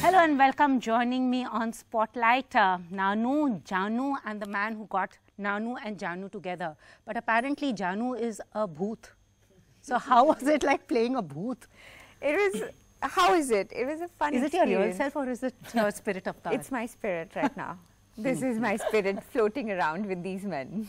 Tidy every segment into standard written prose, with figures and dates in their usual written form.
Hello and welcome. Joining me on Spotlight, Nanu, Jaanu and the man who got Nanu and Jaanu together. But apparently Jaanu is a bhoot. So how was it like playing a bhoot? It was, how is it? It was a fun experience. Is it your real self or is it your spirit of that? It's my spirit right now. This is my spirit floating around with these men.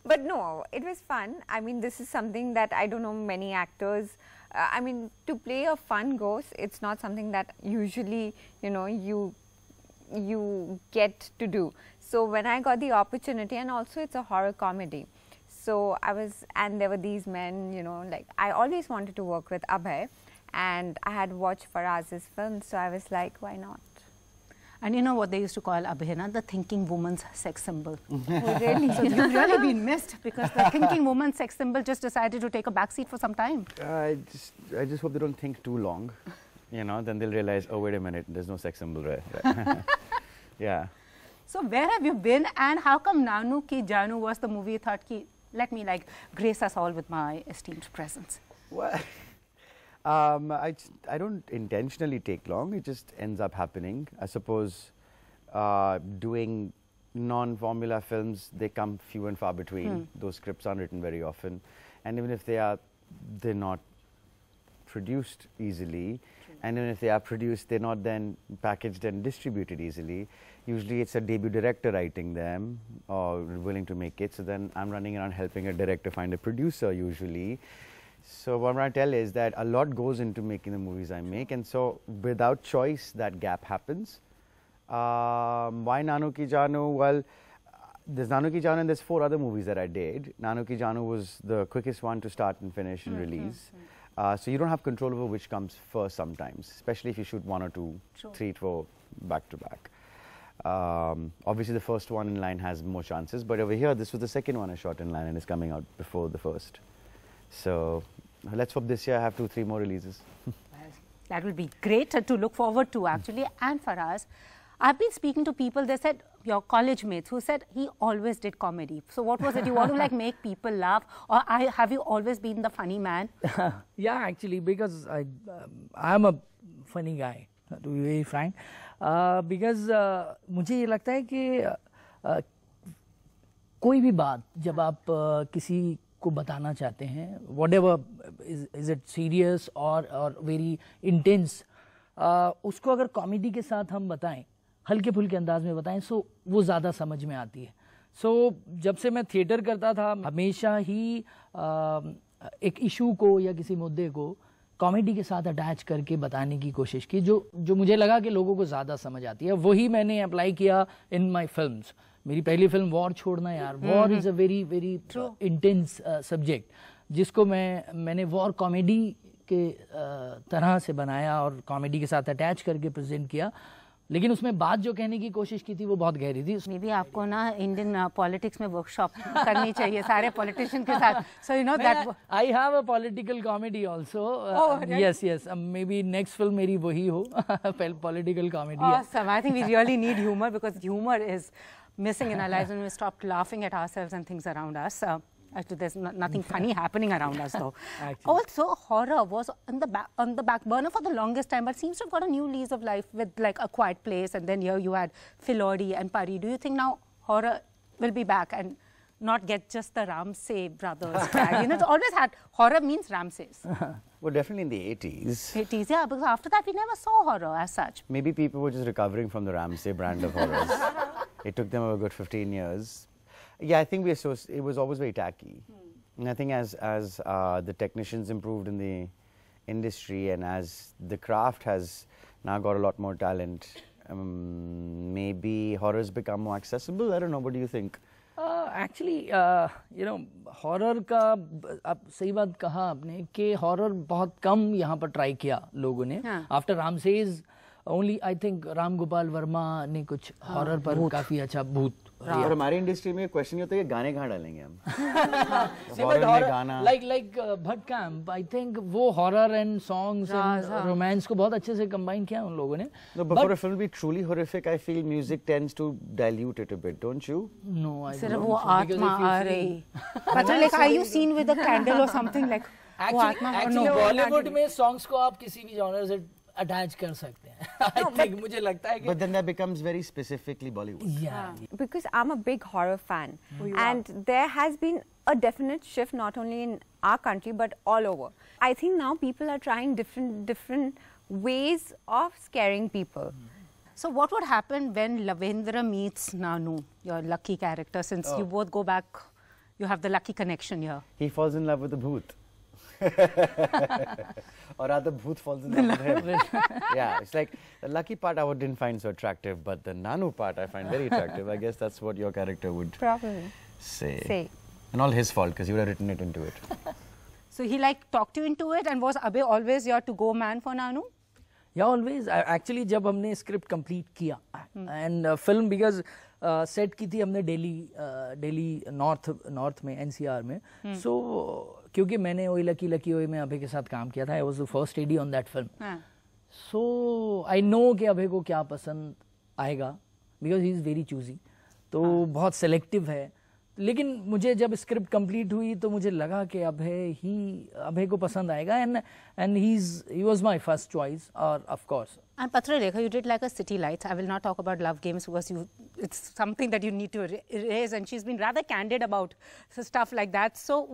But no, it was fun. I mean, this is something that I don't know many actors. I mean, to play a fun ghost, it's not something that usually, you know, you get to do. So when I got the opportunity, and also it's a horror comedy. So I was, and there were these men, you know, like I always wanted to work with Abhay, and I had watched Faraz's film, so I was like, why not? And you know what they used to call Abhay, na? The thinking woman's sex symbol. Oh, really? So you've really been missed because the thinking woman's sex symbol just decided to take a backseat for some time. I just hope they don't think too long, you know, then they'll realize, oh, wait a minute, there's no sex symbol, right? Yeah. So where have you been and how come Nanu Ki Jaanu was the movie you thought, ki, let me like grace us all with my esteemed presence? Well, I don't intentionally take long, it just ends up happening. I suppose doing non-formula films, they come few and far between. Those scripts aren't written very often. And even if they are, they're not produced easily. And even if they are produced, they're not then packaged and distributed easily. Usually it's a debut director writing them or willing to make it. So then I'm running around helping a director find a producer usually. So what I'm trying to tell is that a lot goes into making the movies I make, and so without choice that gap happens. Why Nanu Ki Jaanu? Well, there's Nanu Ki Jaanu and there's 4 other movies that I did. Nanu Ki Jaanu was the quickest one to start and finish and release. So you don't have control over which comes first sometimes, especially if you shoot 1 or 2, 3, 4 back to back. Obviously the first one in line has more chances, but over here this was the second one I shot in line and is coming out before the first. So let's hope this year I have 2, 3 more releases. That will be great to look forward to actually. And Faraz, I've been speaking to people, they said, your college mates, who said he always did comedy. So what was it? You want to like make people laugh, or have you always been the funny man? Yeah, actually, because I'm a funny guy, to be very frank. Because मुझे ये लगता है कि कोई भी बात जब आप किसी को बताना चाहते हैं, whatever is it serious or very intense, उसको अगर कॉमेडी के साथ हम बताएं, हल्के फुल्के अंदाज में बताएं, सो वो ज़्यादा समझ में आती है. सो जब से मैं थिएटर करता था, हमेशा ही एक इशू को या किसी मुद्दे को कॉमेडी के साथ अटैच करके बताने की कोशिश की, जो मुझे लगा कि लोगों को ज़्यादा समझ आती है. वही मैंने अप्लाई किया इन माय फिल्म्स. मेरी पहली फिल्म वॉर छोड़ना यार, war is a very very intense subject, जिसको मैंने वॉर कॉमेडी के तरह से बनाया और कॉमेडी के साथ अटैच करके प्रेजेंट किया. लेकिन उसमें बात जो कहने की कोशिश की थी वो बहुत गहरी थी. मे बी आपको ना इंडियन पॉलिटिक्स में वर्कशॉप करनी चाहिए सारे पॉलिटिशियन के साथ. So you know that I have a political comedy also. Yes yes, may be next film मेरी वही हो, political comedy. Awesome. I think we really need humor because humor is missing in our lives when we stop laughing at ourselves and things around us. Actually, there's nothing funny happening around us, though. Also, horror was on the back burner for the longest time, but seems to have got a new lease of life with like A Quiet Place, and then here you had Filodi and Pari. Do you think now horror will be back and not get just the Ramsey brothers tag? You know, it's always had horror means Ramseys. Well, definitely in the 80s. 80s, yeah, because after that we never saw horror as such. Maybe people were just recovering from the Ramsey brand of horrors. It took them a good 15 years. Yeah, I think it was always very tacky. And I think as the technicians improved in the industry and as the craft has now got a lot more talent, maybe horror's become more accessible. I don't know, what do you think? Actually, you know, horror का आप सही बात कहा आपने कि horror बहुत कम यहाँ पर try किया लोगों ने. After Ramsey's, only I think Ram Gopal Verma ने कुछ horror पर काफी अच्छा भूत. और हमारे इंडस्ट्री में क्वेश्चन ये होता है कि गाने कहाँ डालेंगे हम? हॉरर में गाना like Bhatt camp, I think वो horror and songs and romance को बहुत अच्छे से combine किया उन लोगों ने. No, but for a film to be truly horrific, I feel music tends to dilute it a bit, don't you? No, I don't. सिर्फ वो आत्मा आ रही. Patralekhaa, are you seen with a candle or something like? Actually, Bollywood में songs को आप किसी भी genre से अटैच कर सकते हैं. I think मुझे लगता है कि But then that becomes very specifically Bollywood. yeah. Because I'm a big horror fan, and there has been a definite shift not only in our country but all over. I think now people are trying different ways of scaring people. So what would happen when Lavendra meets Nanu, your lucky character, since you both go back, you have the lucky connection here? He falls in love with the bhoot. Or rather, bhoot falls in love with him. Yeah, it's like the lucky part I didn't find so attractive, but the Nanu part I find very attractive. I guess that's what your character would Probably. say. And all his fault, because you would have written it into it. So he like talked you into it, and was Abhay always your to-go man for Nanu? Yeah, always. Actually, जब हमने script complete किया and film because set की थी हमने Delhi north में NCR में. So क्योंकि मैंने वही लकी ओए में अभय के साथ काम किया था, I was the first AD on that film. So I know कि अभय को क्या पसंद आएगा because he is very choosy. तो बहुत selective है. लेकिन मुझे जब स्क्रिप्ट कंप्लीट हुई तो मुझे लगा कि अभय को पसंद आएगा and he was my first choice, or of course. And Patralekhaa, you did like a City Lights. I will not talk about love games because it's something that you need to erase, and she's been rather candid about stuff like that. So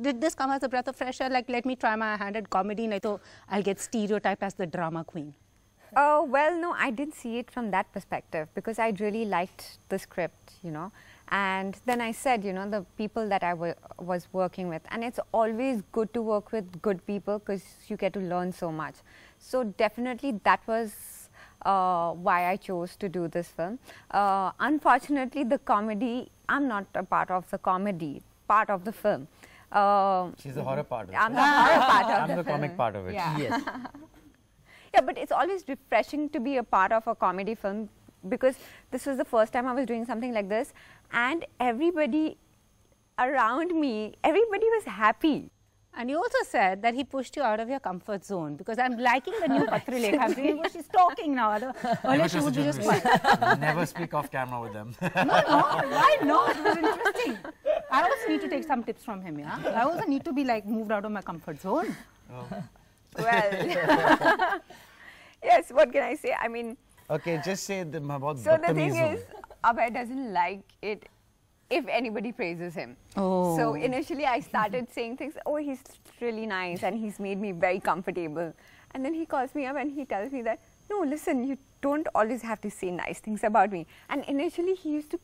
did this come as a breath of fresh air? Like, let me try my hand at comedy, and I thought I'll get stereotyped as the drama queen. Oh, well, no, I didn't see it from that perspective because I really liked the script, you know. And then I said, you know, the people that I was working with, and it's always good to work with good people because you get to learn so much. So definitely that was why I chose to do this film. Unfortunately, the comedy, I'm not a part of the comedy part of the film. She's the horror part of it. I'm the horror part of the film. I'm the comic part of it. Yeah. Yes. Yeah, but it's always refreshing to be a part of a comedy film because this was the first time I was doing something like this, and everybody around me, everybody was happy. And you also said that he pushed you out of your comfort zone, because I'm liking the new Patralekhaa. I'm seeing what she's talking now. Earlier she would be just quiet. Never speak off camera with them. No, why not? It was interesting. I also need to take some tips from him, yeah? I also need to be like moved out of my comfort zone. Well, yes, what can I say? I mean... Okay, just say about So the thing is, Abhay doesn't like it if anybody praises him. Oh. So initially I started saying things, oh, he's really nice and he's made me very comfortable. And then he calls me up and he tells me that, no, listen, you don't always have to say nice things about me. And initially he used to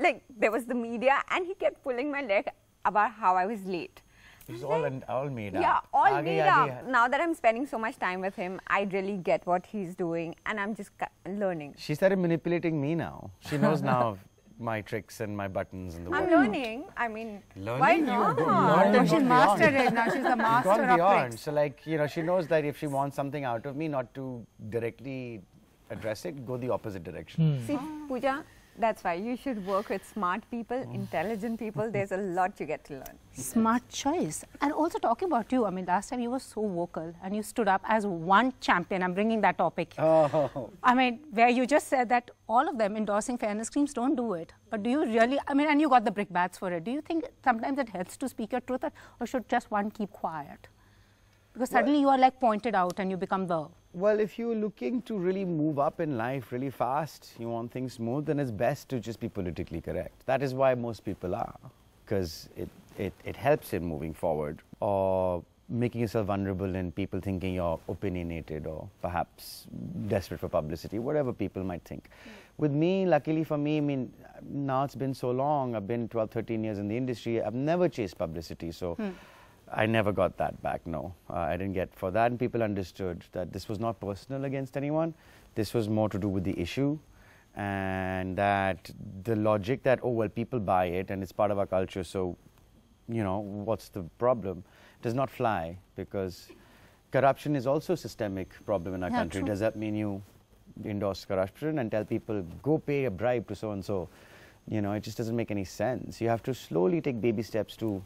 like, there was the media and he kept pulling my leg about how I was late. It's all made up. Yeah, all made up. Now that I'm spending so much time with him, I really get what he's doing and I'm just learning. She started manipulating me now. She knows now my tricks and my buttons and the I'm learning. I mean, learning? why not? No, she's mastered it now. She's the master of tricks. So like, you know, she knows that if she wants something out of me, not to directly address it, go the opposite direction. See, Pooja, that's why you should work with smart people, intelligent people. There's a lot you get to learn. Smart choice. And also talking about you, I mean, last time you were so vocal and you stood up as one champion. I'm bringing that topic. Oh. I mean, where you just said that all of them endorsing fairness creams don't do it. But do you really, I mean, and you got the brick bats for it. Do you think sometimes it helps to speak your truth, or should just one keep quiet? Because suddenly you are like pointed out and you become the... Well, if you're looking to really move up in life really fast, you want things smooth, then it's best to just be politically correct. That is why most people are, because it helps in moving forward, or making yourself vulnerable and people thinking you're opinionated or perhaps desperate for publicity, whatever people might think. With me, luckily for me, I mean, now it's been so long, I've been 12, 13 years in the industry, I've never chased publicity, so I never got that back, no. I didn't get for that, and people understood that this was not personal against anyone. This was more to do with the issue, and that the logic that, oh, well, people buy it and it's part of our culture, so, you know, what's the problem, does not fly, because corruption is also a systemic problem in our country. Does that mean you endorse corruption and tell people, go pay a bribe to so-and-so? You know, it just doesn't make any sense. You have to slowly take baby steps to,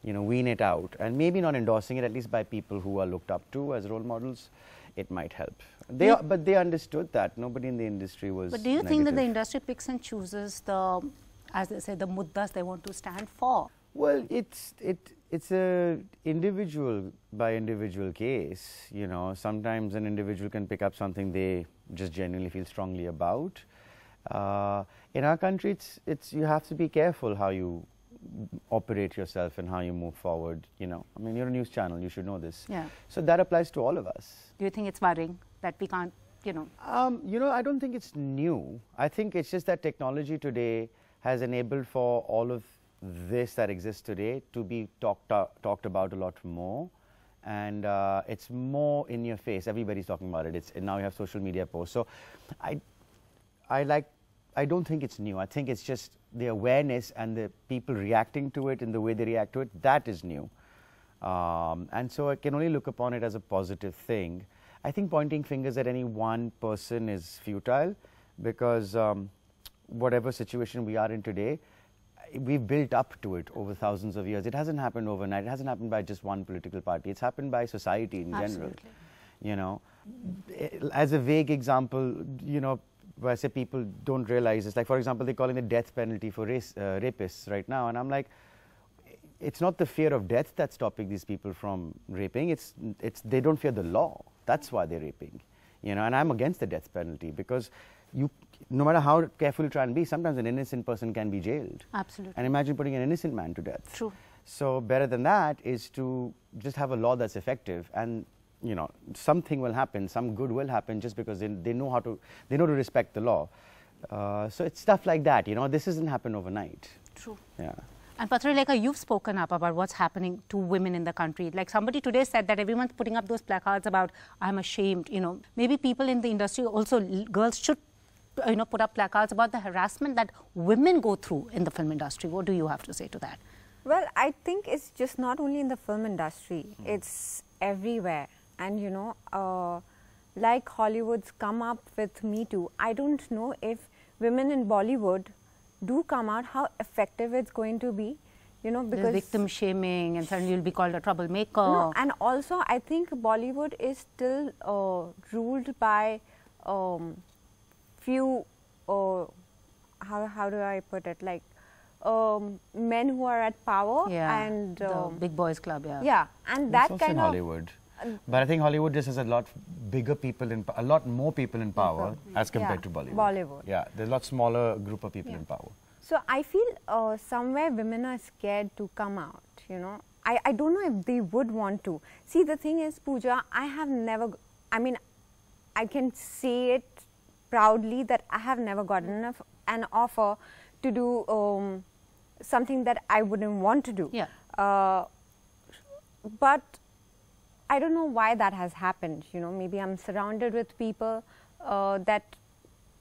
you know, wean it out, and maybe not endorsing it, at least by people who are looked up to as role models, it might help. But they understood that. Nobody in the industry was But do you think that the industry picks and chooses the, as they say, the muddas they want to stand for? Well, it's a individual by individual case. You know, sometimes an individual can pick up something they just genuinely feel strongly about. In our country, it's you have to be careful how you operate yourself and how you move forward. You know, I mean, you're a news channel, you should know this. Yeah. So that applies to all of us. Do you think it's worrying that we can't, you know? I don't think it's new. I think it's just that technology today has enabled for all of this that exists today to be talked about a lot more, and it's more in your face. Everybody's talking about it. And now you have social media posts. So I don't think it's new. I think it's just the awareness and the people reacting to it and the way they react to it, that is new. And so I can only look upon it as a positive thing. I think pointing fingers at any one person is futile, because whatever situation we are in today, we've built up to it over thousands of years. It hasn't happened overnight. It hasn't happened by just one political party. It's happened by society in general. You know, as a vague example, you know, where I say people don't realize this, like for example, they're calling the death penalty for rapists right now, and I'm like, it's not the fear of death that's stopping these people from raping. It's they don't fear the law. That's why they're raping. You know, and I'm against the death penalty, because no matter how careful you try and be, sometimes an innocent person can be jailed. Absolutely. And imagine putting an innocent man to death. True. So better than that is to just have a law that's effective, and you know, something will happen, some good will happen, just because they know to respect the law. So it's stuff like that. You know, this doesn't happen overnight. True. Yeah. And Patralekhaa, you've spoken up about what's happening to women in the country. Like somebody today said that everyone's putting up those placards about, I'm ashamed, you know. Maybe people in the industry also, girls should, you know, put up placards about the harassment that women go through in the film industry. What do you have to say to that? Well, I think it's just not only in the film industry, it's everywhere. And you know, like Hollywood's come up with Me Too, I don't know if women in Bollywood do come out, how effective it's going to be, you know, because there's victim shaming and suddenly you'll be called a troublemaker. No, and also I think Bollywood is still ruled by few, how do I put it, like men who are at power, and the big boys club, yeah, and that also kind in of Hollywood. But I think Hollywood just has a lot more people in power as compared to Bollywood. Yeah, there's a lot smaller group of people in power. So I feel somewhere women are scared to come out, you know. I don't know if they would want to. See, the thing is, Pooja, I have never, I mean, I can say it proudly that I have never gotten an offer to do something that I wouldn't want to do. Yeah. But I don't know why that has happened, you know.Maybe I'm surrounded with people that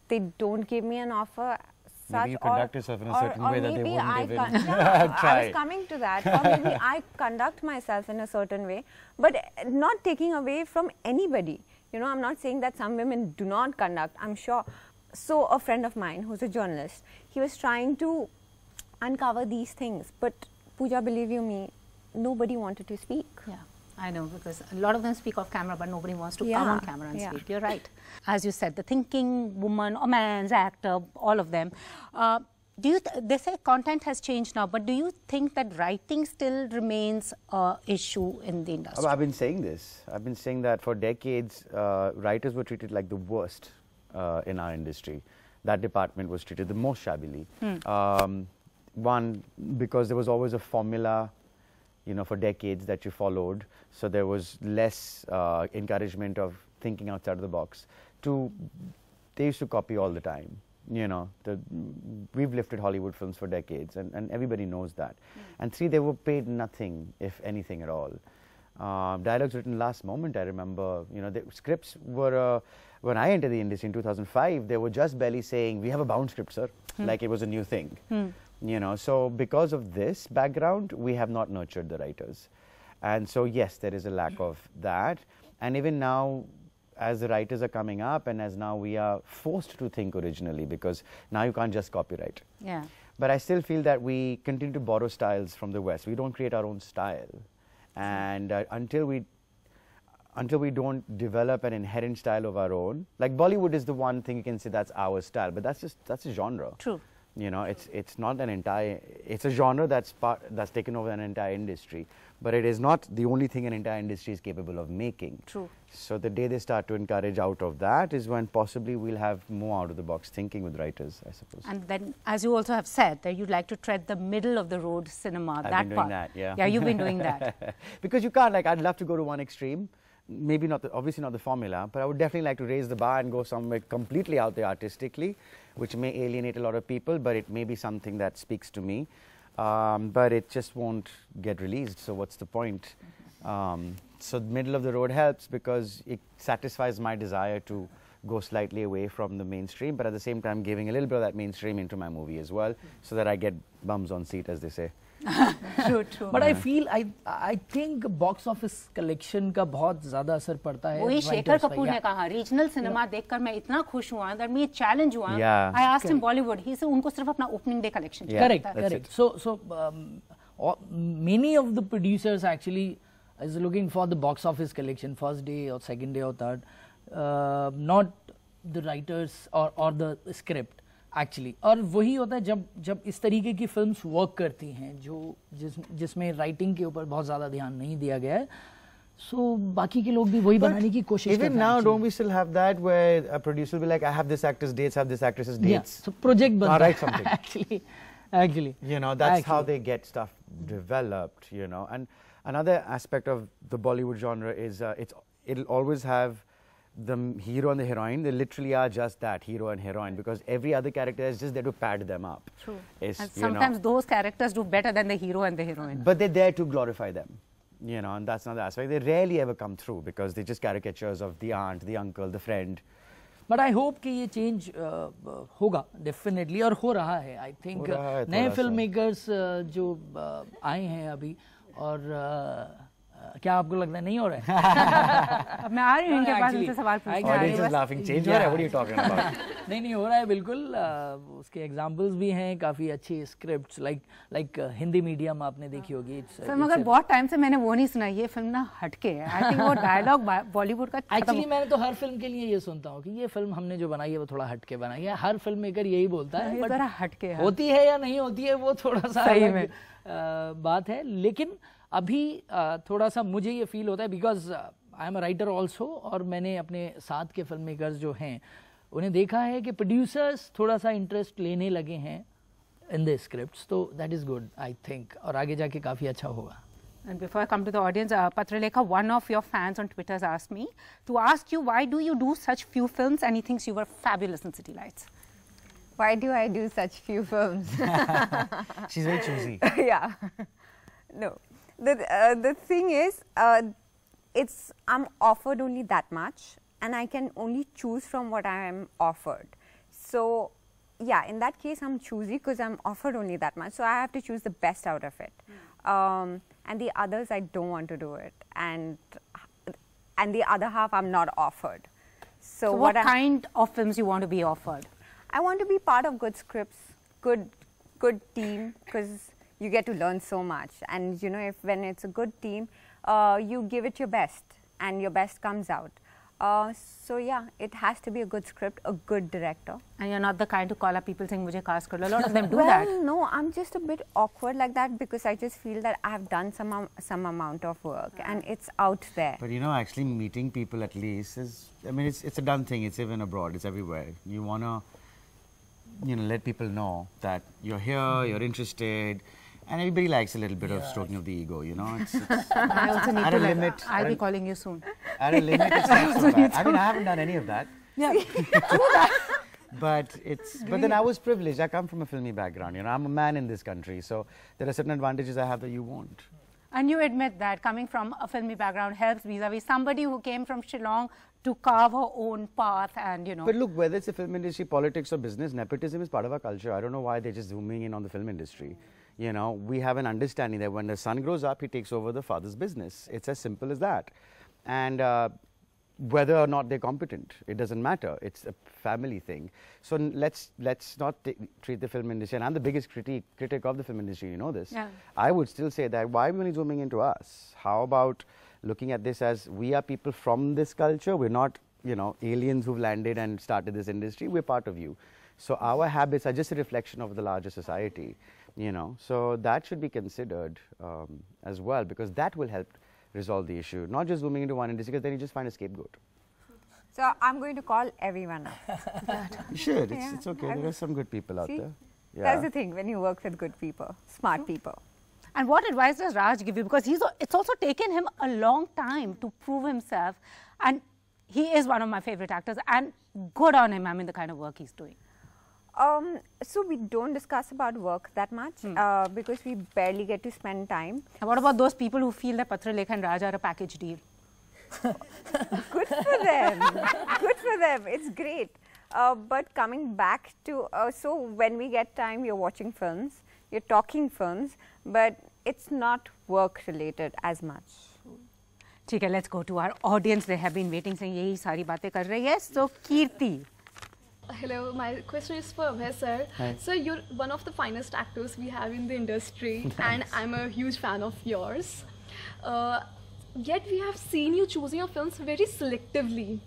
they don't give me an offer. Maybe you conduct yourself in a certain way that they wouldn't even try. I was coming to that. Or maybe I conduct myself in a certain way, but not taking away from anybody. You know, I'm not saying that some women do not conduct, I'm sure. So a friend of mine who's a journalist, he was trying to uncover these things, but Pooja, believe you me, nobody wanted to speak. Yeah. I know, because a lot of them speak off camera, but nobody wants to come on camera and speak. You're right. As you said, the thinking woman or man's actor, all of them. They say content has changed now, but do you think that writing still remains an issue in the industry? I've been saying this. I've been saying that for decades, writers were treated like the worst in our industry. That department was treated the most shabbily. One, because there was always a formula, you know, for decades that you followed, so there was less encouragement of thinking outside of the box. Two, they used to copy all the time. You know, we've lifted Hollywood films for decades, and everybody knows that. And three, they were paid nothing, if anything at all. Dialogues written last moment, I remember. You know, the scripts were, when I entered the industry in 2005, they were just barely saying, we have a bound script, sir, like it was a new thing. You know, so because of this background, we have not nurtured the writers. And so, yes, there is a lack of that. And even now, as the writers are coming up, and as now we are forced to think originally, because now you can't just copyright. Yeah. But I still feel that we continue to borrow styles from the West. We don't create our own style. And until we don't develop an inherent style of our own, like Bollywood is the one thing you can say that's our style, but that's a genre. True. You know, it's not an entire, it's a genre that's taken over an entire industry, but it is not the only thing an entire industry is capable of making. True. So the day they start to encourage out of that is when possibly we'll have more out of the box thinking with writers, I suppose. And then, as you also have said, that you'd like to tread the middle of the road cinema. I've that been part. doing that, yeah. Yeah, you've been doing that. Because you can't, like, I'd love to go to one extreme. Maybe not, obviously not the formula, but I would definitely like to raise the bar and go somewhere completely out there artistically, which may alienate a lot of people, but it may be something that speaks to me. But it just won't get released, so what's the point? So middle of the road helps because it satisfies my desire to go slightly away from the mainstream, but at the same time giving a little bit of that mainstream into my movie as well, so that I get bums on seat, as they say. True, true. But I feel, I think box office collection का बहुत ज़्यादा असर पड़ता है. वही शेखर कपूर ने कहा, regional cinema देखकर मैं इतना खुश हुआ, that मैं चैलेंज हुआ. I asked him Bollywood. He said उनको सिर्फ अपना opening day collection. Correct. So many of the producers actually is looking for the box office collection, first day or second day or third, not the writers or the script. Actually और वही होता है जब इस तरीके की films work करती हैं जिसमें राइटिंग के ऊपर बहुत ज़्यादा ध्यान नहीं दिया गया है, सो बाकी के लोग भी वही बनाने की कोशिश करते हैं. Even now, don't we still have that where a producer will be like, I have this actor's dates, have this actress's dates. Yeah, so project बनता है. Write something. Actually. You know, that's how they get stuff developed, you know. And another aspect of the Bollywood genre is it'll always have the hero and the heroine. They literally are just that, hero and heroine, because every other character is just there to pad them up. True. And sometimes those characters do better than the hero and the heroine. But they're there to glorify them, you know, and that's another aspect. They rarely ever come through because they're just caricatures of the aunt, the uncle, the friend. But I hope कि ये change होगा definitely, और हो रहा है. I think नए filmmakers जो आए हैं अभी, और क्या आपको लगता है नहीं हो रहा है? मैं आ रही हूँ इनके पास उनसे सवाल पूछने. Audience is laughing. Change हो रहा है? What are you talking about? नहीं हो रहा है बिल्कुल. उसके examples भी हैं, काफी अच्छी scripts like हिंदी मीडियम आपने देखी होगी. सर मगर बहुत टाइम से मैंने वो नहीं सुना, ये फिल्म ना हटके है. I think वो डायलॉग बॉलीवुड का. Actually मैंने तो हर फिल्म के लिए ये सुनता हूँ कि ये फिल्म हमने जो बनाई है वो थोड़ा हटके बनाई है. हर फिल्म मेकर यही बोलता है. ये जरा हटके है. होती है या नहीं होती है वो थोड़ा सा अलग बात है. लेकिन अभी थोड़ा सा मुझे ये फील होता है because I am a writer also, और मैंने अपने साथ के फिल्म मेकर्स जो हैं उन्हें देखा है कि प्रोड्यूसर्स थोड़ा सा इंटरेस्ट लेने लगे हैं इन द स्क्रिप्ट्स, तो that is good I think, और आगे जाके काफ़ी अच्छा होगा. And before I come to the audience, Patralekhaa, one of your fans on Twitter has asked me to ask you, why do you do such few films, and he thinks you were fabulous in City Lights. Why do I do such few films? She's very choosy. Yeah. No. The thing is, I'm offered only that much, and I can only choose from what I am offered. So, yeah, in that case, I'm choosy because I'm offered only that much. So I have to choose the best out of it. And the others, I don't want to do it. And the other half, I'm not offered. So what kind of films you want to be offered? I want to be part of good scripts, good team, because you get to learn so much, and you know, when it's a good team, you give it your best, and your best comes out. So yeah, it has to be a good script, a good director. And you're not the kind to call up people saying, "Mujhe cast kar lo." A lot of them do well, that. No, I'm just a bit awkward like that because I just feel that I have done some amount of work, and it's out there. But you know, actually meeting people at least is, I mean, it's a done thing. It's even abroad. It's everywhere. You wanna, you know, let people know that you're here, you're interested. And everybody likes a little bit of stroking of the ego, you know. I also need at to a limit. I'll be calling you soon. At a limit, it's not so bad. I mean, I haven't done any of that. Yeah. But then I was privileged. I come from a filmy background, you know. I'm a man in this country, so there are certain advantages I have that you won't. And you admit that coming from a filmy background helps vis-a-vis somebody who came from Shillong to carve her own path, and you know. But look, whether it's the film industry, politics or business, nepotism is part of our culture. I don't know why they're just zooming in on the film industry. You know, we have an understanding that when the son grows up, he takes over the father's business. It's as simple as that. And whether or not they're competent, it doesn't matter. It's a family thing. So let's not treat the film industry, and I'm the biggest critic of the film industry, you know this. Yeah. I would still say that, why are we only zooming into us? How about looking at this as, we are people from this culture, we're not, you know, aliens who've landed and started this industry, we're part of you. So our habits are just a reflection of the larger society, you know. So that should be considered as well, because that will help resolve the issue, not just zooming into one industry, because then you just find a scapegoat. So I'm going to call everyone up. You should. It's okay. There are some good people out there. Yeah. That's the thing when you work with good people, smart people. And what advice does Raj give you? Because it's also taken him a long time to prove himself, and he is one of my favorite actors, and good on him, I mean, the kind of work he's doing. So we don't discuss about work that much because we barely get to spend time. And what about those people who feel that Patralekhaa and Raj are a package deal? Good for them. Good for them. It's great. But coming back to, so when we get time, we're watching films, you're talking films, but it's not work related as much. Okay, let's go to our audience. They have been waiting, saying, "Yehi sari baatein kar rahi hai." So, Kirti. Hello, my question is for Abhay sir. Hi. So you're one of the finest actors we have in the industry, and I'm a huge fan of yours. Yet we have seen you choosing your films very selectively.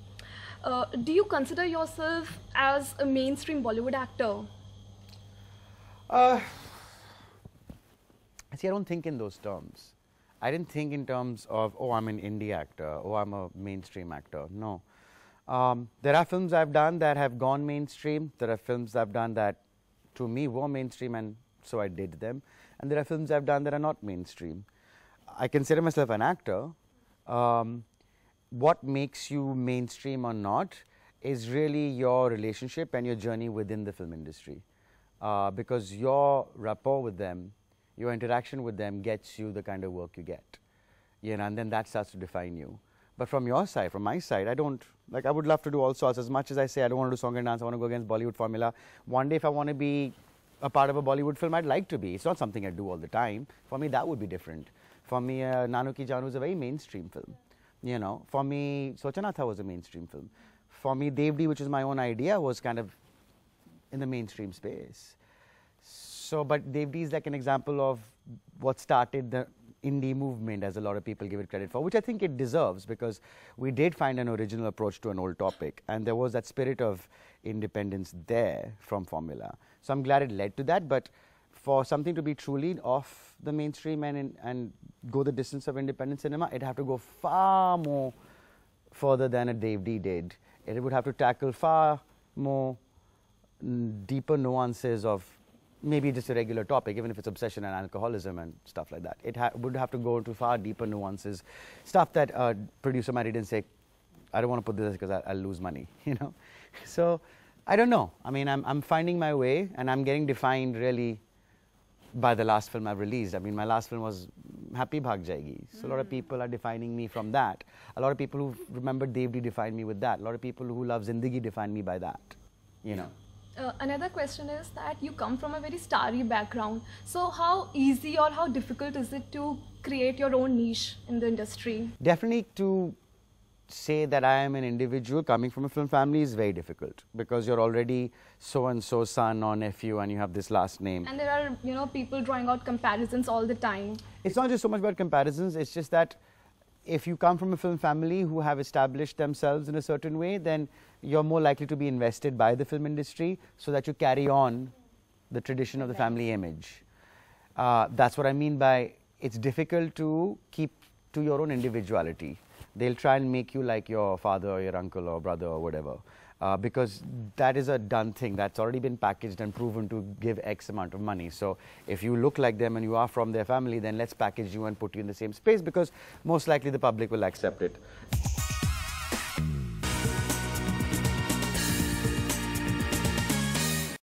Do you consider yourself as a mainstream Bollywood actor? See, I don't think in those terms. I didn't think in terms of, oh, I'm an indie actor, oh, I'm a mainstream actor. No. There are films I've done that have gone mainstream. There are films I've done that, to me, were mainstream, and so I did them. And there are films I've done that are not mainstream. I consider myself an actor. What makes you mainstream or not is really your relationship and your journey within the film industry. Because your rapport with them, your interaction with them gets you the kind of work you get. You know, and then that starts to define you. But from your side, from my side, I don't, like, I would love to do all sorts. As much as I say I don't want to do song and dance, I want to go against Bollywood formula. One day if I want to be a part of a Bollywood film, I'd like to be. It's not something I do all the time. For me, that would be different. For me, Nanu Ki Jaanu is a very mainstream film. You know, for me, Sochanatha was a mainstream film. For me, Devdi, which is my own idea, was kind of in the mainstream space. So, but Devdi is like an example of what started the indie movement, as a lot of people give it credit for, which I think it deserves, because we did find an original approach to an old topic, and there was that spirit of independence there from formula. So I'm glad it led to that, but for something to be truly off the mainstream and go the distance of independent cinema, it'd have to go far more further than a Devdi did. It would have to tackle far more deeper nuances of maybe just a regular topic, even if it's obsession and alcoholism and stuff like that. It would have to go into far deeper nuances, stuff that a producer might read and say, I don't want to put this because I'll lose money, you know. So, I don't know. I mean, I'm finding my way, and I'm getting defined really by the last film I've released. I mean, my last film was Happy Bhag Jayegi. So a lot of people are defining me from that. A lot of people who remember Devdi define me with that. A lot of people who love Zindagi define me by that, you know. Another question is that you come from a very starry background. So how easy or how difficult is it to create your own niche in the industry? Definitely to say that I am an individual coming from a film family is very difficult, because you're already so-and-so son or nephew and you have this last name. And there are, you know, people drawing out comparisons all the time. It's not just so much about comparisons, it's just that if you come from a film family who have established themselves in a certain way, then you're more likely to be invested by the film industry so that you carry on the tradition of the family image. That's what I mean by it's difficult to keep to your own individuality. They'll try and make you like your father or your uncle or brother or whatever, because that is a done thing. That's already been packaged and proven to give X amount of money. So if you look like them and you are from their family, then let's package you and put you in the same space, because most likely the public will accept it.